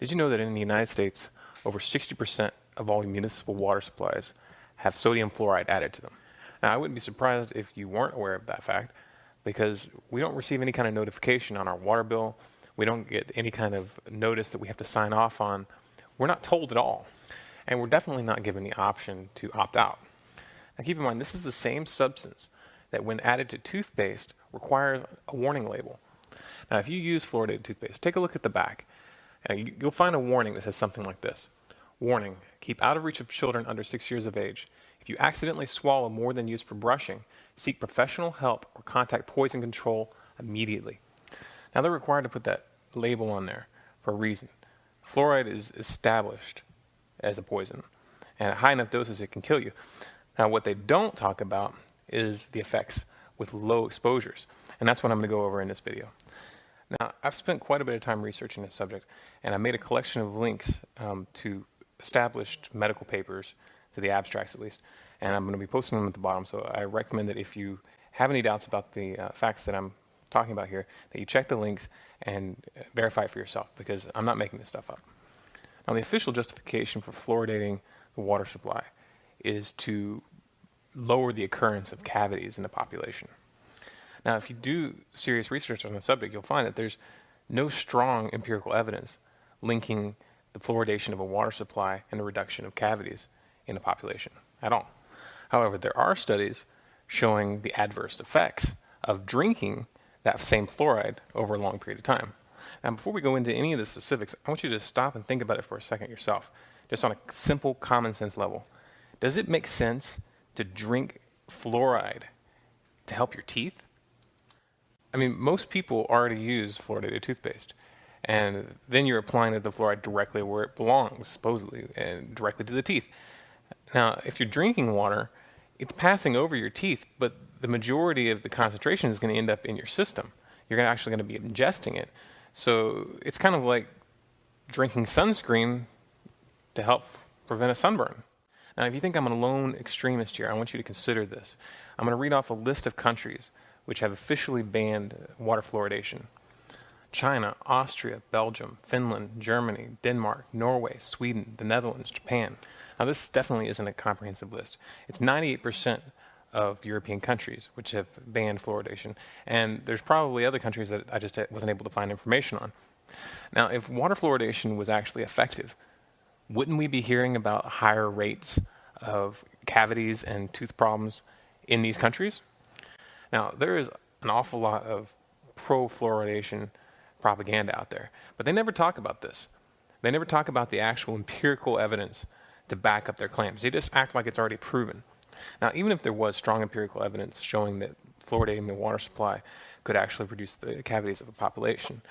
Did you know that in the United States, over 60% of all municipal water supplies have sodium fluoride added to them? Now, I wouldn't be surprised if you weren't aware of that fact, because we don't receive any kind of notification on our water bill. We don't get any kind of notice that we have to sign off on. We're not told at all. And we're definitely not given the option to opt out. Now, keep in mind, this is the same substance that, when added to toothpaste, requires a warning label. Now, if you use fluoridated toothpaste, take a look at the back. You'll find a warning that says something like this. Warning, keep out of reach of children under 6 years of age. If you accidentally swallow more than used for brushing, seek professional help or contact poison control immediately. Now, they're required to put that label on there for a reason. Fluoride is established as a poison, and at high enough doses it can kill you. Now, what they don't talk about is the effects with low exposures, and that's what I'm going to go over in this video. Now, I've spent quite a bit of time researching this subject, and I made a collection of links to established medical papers, to the abstracts at least, and I'm going to be posting them at the bottom. So I recommend that if you have any doubts about the facts that I'm talking about here, that you check the links and verify it for yourself, because I'm not making this stuff up. Now, the official justification for fluoridating the water supply is to lower the occurrence of cavities in the population. Now, if you do serious research on the subject, you'll find that there's no strong empirical evidence linking the fluoridation of a water supply and the reduction of cavities in the population at all. However, there are studies showing the adverse effects of drinking that same fluoride over a long period of time. Now, before we go into any of the specifics, I want you to stop and think about it for a second yourself, just on a simple common sense level. Does it make sense to drink fluoride to help your teeth? I mean, most people already use fluoridated toothpaste, and then you're applying the fluoride directly where it belongs, supposedly, and directly to the teeth. Now, if you're drinking water, it's passing over your teeth, but the majority of the concentration is going to end up in your system. You're actually going to be ingesting it. So it's kind of like drinking sunscreen to help prevent a sunburn. Now, if you think I'm a lone extremist here, I want you to consider this. I'm going to read off a list of countries which have officially banned water fluoridation. China, Austria, Belgium, Finland, Germany, Denmark, Norway, Sweden, the Netherlands, Japan. Now, this definitely isn't a comprehensive list. It's 98% of European countries which have banned fluoridation, and there's probably other countries that I just wasn't able to find information on. Now, if water fluoridation was actually effective, wouldn't we be hearing about higher rates of cavities and tooth problems in these countries? Now, there is an awful lot of pro-fluoridation propaganda out there, but they never talk about this. They never talk about the actual empirical evidence to back up their claims. They just act like it's already proven. Now, even if there was strong empirical evidence showing that fluoridating the water supply could actually reduce the cavities of the population,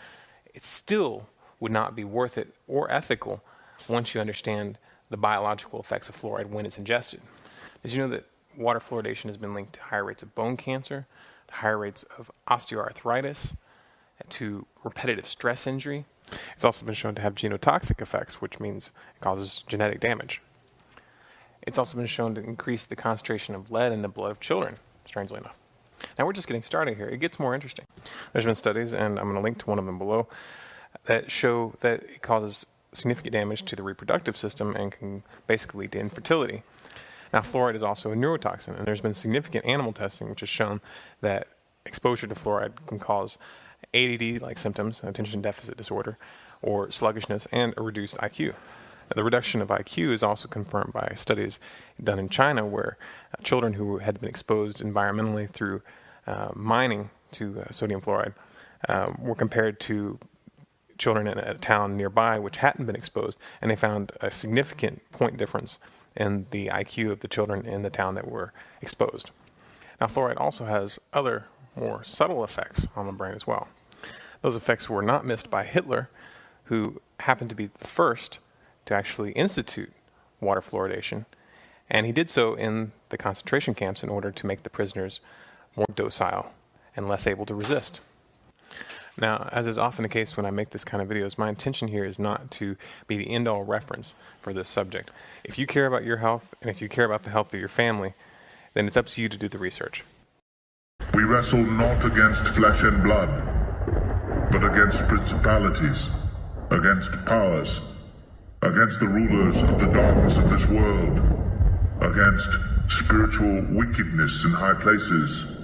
it still would not be worth it or ethical once you understand the biological effects of fluoride when it's ingested. Did you know that water fluoridation has been linked to higher rates of bone cancer, to higher rates of osteoarthritis, to repetitive stress injury? It's also been shown to have genotoxic effects, which means it causes genetic damage. It's also been shown to increase the concentration of lead in the blood of children, strangely enough. Now, we're just getting started here. It gets more interesting. There's been studies, and I'm going to link to one of them below, that show that it causes significant damage to the reproductive system and can basically lead to infertility. Now, fluoride is also a neurotoxin, and there's been significant animal testing which has shown that exposure to fluoride can cause ADD-like symptoms, attention deficit disorder, or sluggishness, and a reduced IQ. The reduction of IQ is also confirmed by studies done in China, where children who had been exposed environmentally through mining to sodium fluoride were compared to children in a town nearby which hadn't been exposed, and they found a significant point difference in the IQ of the children in the town that were exposed. Now, fluoride also has other more subtle effects on the brain as well. Those effects were not missed by Hitler, who happened to be the first to actually institute water fluoridation, and he did so in the concentration camps in order to make the prisoners more docile and less able to resist. Now, as is often the case when I make this kind of videos, my intention here is not to be the end-all reference for this subject. If you care about your health, and if you care about the health of your family, then it's up to you to do the research. We wrestle not against flesh and blood, but against principalities, against powers, against the rulers of the darkness of this world, against spiritual wickedness in high places,